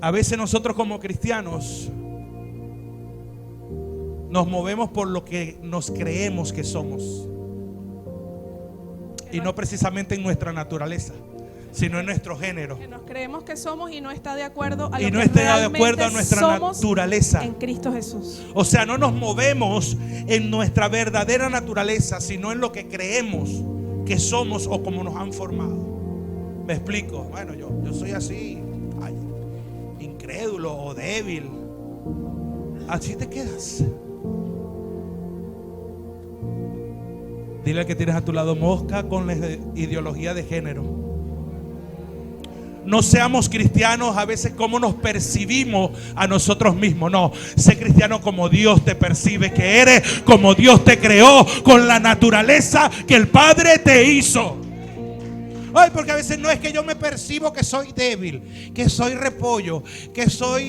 A veces nosotros como cristianos nos movemos por lo que nos creemos que somos, y no precisamente en nuestra naturaleza, sino en nuestro género. Que nos creemos que somos y no está de acuerdo a lo Y no que está de realmente acuerdo a nuestra somos naturaleza. en Cristo Jesús. O sea, no nos movemos en nuestra verdadera naturaleza, sino en lo que creemos que somos o como nos han formado. ¿Me explico? Bueno, yo soy así, incrédulo o débil. Así te quedas. Dile al que tienes a tu lado, mosca con la ideología de género. No seamos cristianos a veces como nos percibimos a nosotros mismos. No, sé cristiano como Dios te percibe que eres, como Dios te creó, con la naturaleza que el Padre te hizo. Ay, porque a veces no es que yo me percibo que soy débil, que soy repollo, que soy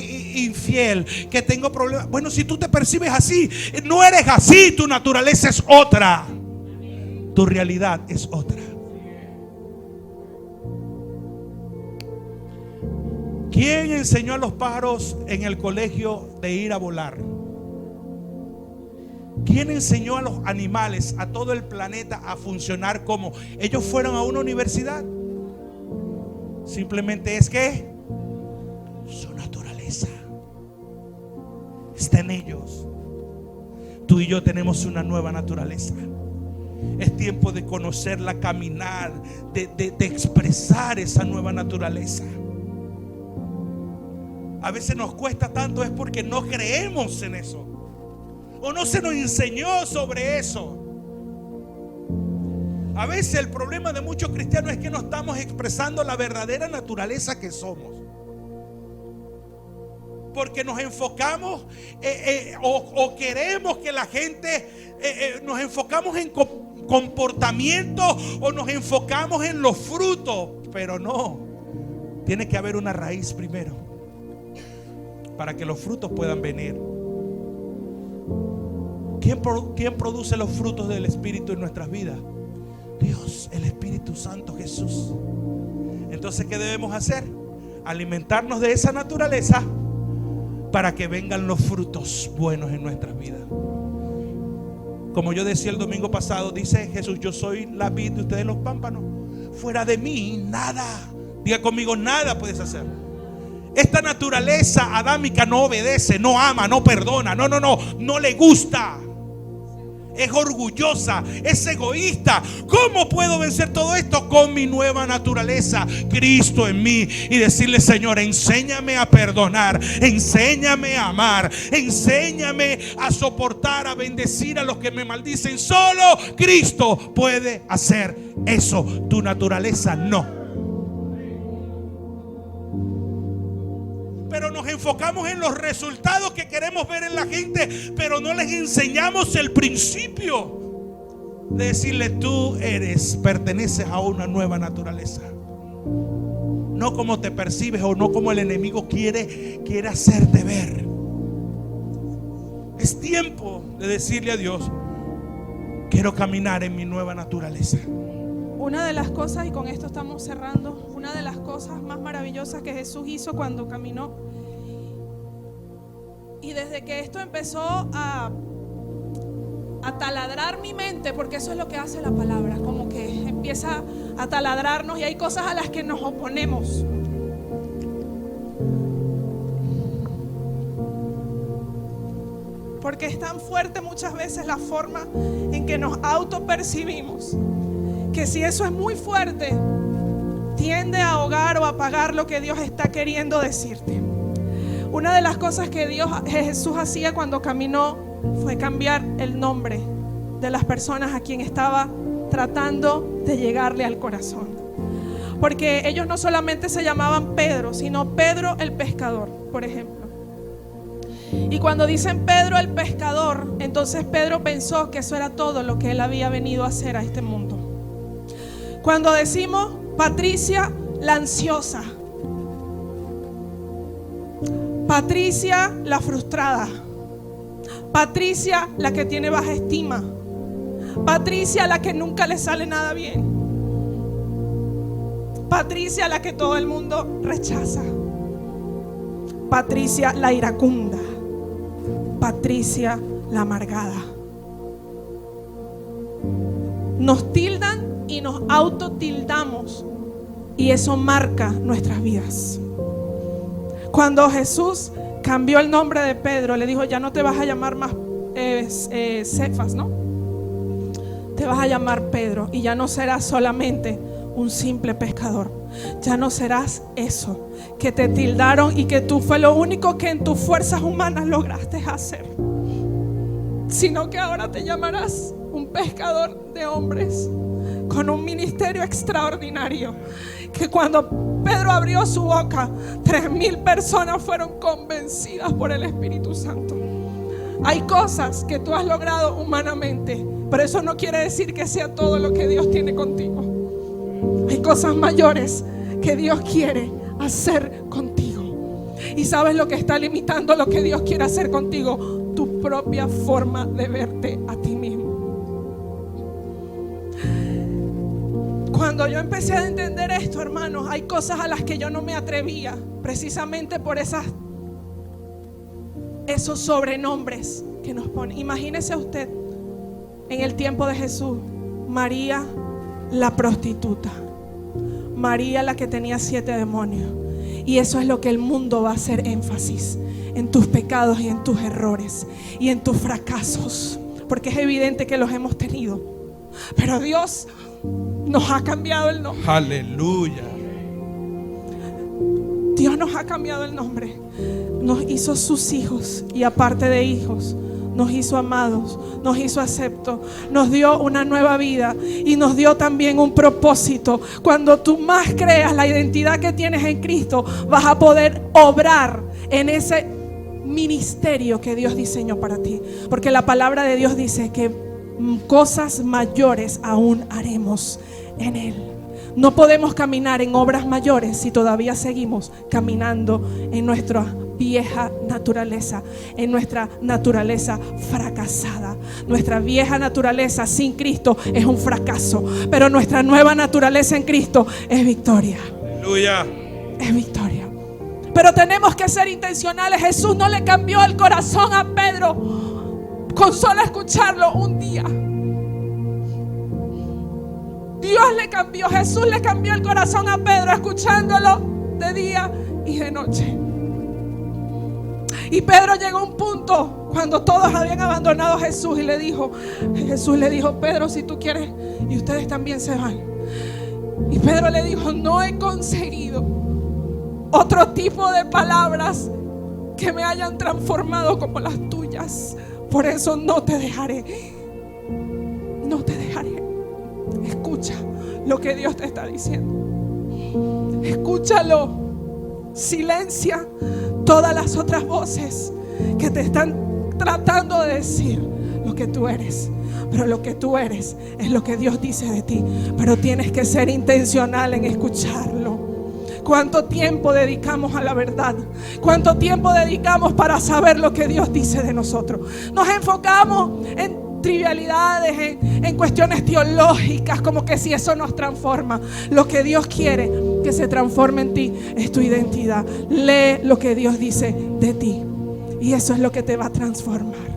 infiel, que tengo problemas. Bueno, si tú te percibes así, no eres así, tu naturaleza es otra. Tu realidad es otra. ¿Quién enseñó a los pájaros en el colegio de ir a volar? ¿Quién enseñó a los animales, a todo el planeta a funcionar como? Ellos fueron a una universidad. Simplemente es que su naturaleza está en ellos. Tú y yo tenemos una nueva naturaleza. Es tiempo de conocerla, caminar, de expresar esa nueva naturaleza. A veces nos cuesta tanto es porque no creemos en eso, o no se nos enseñó sobre eso. A veces el problema de muchos cristianos es que no estamos expresando la verdadera naturaleza que somos, porque nos enfocamos o queremos que la gente nos enfocamos en comportamiento o nos enfocamos en los frutos, pero no, tiene que haber una raíz primero para que los frutos puedan venir. ¿Quién produce los frutos del Espíritu en nuestras vidas? Dios, el Espíritu Santo, Jesús. Entonces, ¿qué debemos hacer? Alimentarnos de esa naturaleza para que vengan los frutos buenos en nuestras vidas. Como yo decía el domingo pasado, dice Jesús, yo soy la vid de ustedes los pámpanos. Fuera de mí, nada. Diga conmigo, nada puedes hacer. Esta naturaleza adámica no obedece, no ama, no perdona, no le gusta. Es orgullosa, es egoísta. ¿Cómo puedo vencer todo esto? Con mi nueva naturaleza, Cristo en mí. Y decirle, Señor, enséñame a perdonar, enséñame a amar, enséñame a soportar, a bendecir a los que me maldicen. Solo Cristo puede hacer eso. Tu naturaleza no. Pero nos enfocamos en los resultados que queremos ver en la gente, pero no les enseñamos el principio de decirle, tú perteneces a una nueva naturaleza. no como te percibes o no como el enemigo quiere hacerte ver. Es tiempo de decirle a Dios: quiero caminar en mi nueva naturaleza. Una de las cosas, y con esto estamos cerrando, una de las cosas más maravillosas que Jesús hizo cuando caminó, y desde que esto empezó a taladrar mi mente, porque eso es lo que hace la palabra, como que empieza a taladrarnos, y hay cosas a las que nos oponemos. Porque es tan fuerte muchas veces la forma en que nos autopercibimos, que si eso es muy fuerte, tiende a ahogar o apagar lo que Dios está queriendo decirte. Una de las cosas que Jesús hacía cuando caminó fue cambiar el nombre de las personas a quien estaba tratando de llegarle al corazón. Porque ellos no solamente se llamaban Pedro, sino Pedro el pescador, por ejemplo. Y cuando dicen Pedro el pescador, entonces Pedro pensó que eso era todo lo que él había venido a hacer a este mundo. Cuando decimos Patricia la ansiosa, Patricia la frustrada, Patricia la que tiene baja estima, Patricia la que nunca le sale nada bien, Patricia la que todo el mundo rechaza, Patricia la iracunda, Patricia la amargada. Nos tildan y nos autotildamos, y eso marca nuestras vidas. Cuando Jesús cambió el nombre de Pedro, le dijo: ya no te vas a llamar más Cefas, ¿no? Te vas a llamar Pedro, y ya no serás solamente un simple pescador. Ya no serás eso que te tildaron y que tú fue lo único que en tus fuerzas humanas lograste hacer, sino que ahora te llamarás un pescador de hombres con un ministerio extraordinario, que cuando Pedro abrió su boca, 3,000 personas fueron convencidas por el Espíritu Santo. Hay cosas que tú has logrado humanamente, pero eso no quiere decir que sea todo lo que Dios tiene contigo. Hay cosas mayores que Dios quiere hacer contigo. ¿Y sabes lo que está limitando lo que Dios quiere hacer contigo? Tu propia forma de verte a ti mismo. Cuando yo empecé a entender esto, hermanos, hay cosas a las que yo no me atrevía, precisamente por esos sobrenombres que nos ponen. Imagínese usted en el tiempo de Jesús: María la prostituta, María la que tenía 7 demonios. Y eso es lo que el mundo va a hacer énfasis: en tus pecados y en tus errores y en tus fracasos, porque es evidente que los hemos tenido. Pero Dios nos ha cambiado el nombre. Aleluya. Dios nos ha cambiado el nombre. Nos hizo sus hijos, y aparte de hijos, nos hizo amados, nos hizo aceptos, nos dio una nueva vida y nos dio también un propósito. Cuando tú más creas la identidad que tienes en Cristo, vas a poder obrar en ese ministerio que Dios diseñó para ti, porque la palabra de Dios dice que cosas mayores aún haremos en Él. No podemos caminar en obras mayores si todavía seguimos caminando en nuestra vieja naturaleza, en nuestra naturaleza fracasada. Nuestra vieja naturaleza sin Cristo es un fracaso, pero nuestra nueva naturaleza en Cristo es victoria. Aleluya. Es victoria. Pero tenemos que ser intencionales. Jesús no le cambió el corazón a Pedro con solo escucharlo un día. Dios le cambió, Jesús le cambió el corazón a Pedro escuchándolo de día y de noche. Y Pedro llegó a un punto cuando todos habían abandonado a Jesús, y Jesús le dijo: Pedro, si tú quieres, y ustedes también se van. Y Pedro le dijo: no he conseguido otro tipo de palabras que me hayan transformado como las tuyas. Por eso no te dejaré. No te dejaré. Escucha lo que Dios te está diciendo. Escúchalo. Silencia todas las otras voces que te están tratando de decir lo que tú eres. Pero lo que tú eres es lo que Dios dice de ti. Pero tienes que ser intencional en escucharlo. ¿Cuánto tiempo dedicamos a la verdad? ¿Cuánto tiempo dedicamos para saber lo que Dios dice de nosotros? Nos enfocamos en trivialidades, en cuestiones teológicas, como que si eso nos transforma. Lo que Dios quiere que se transforme en ti es tu identidad. Lee lo que Dios dice de ti y eso es lo que te va a transformar.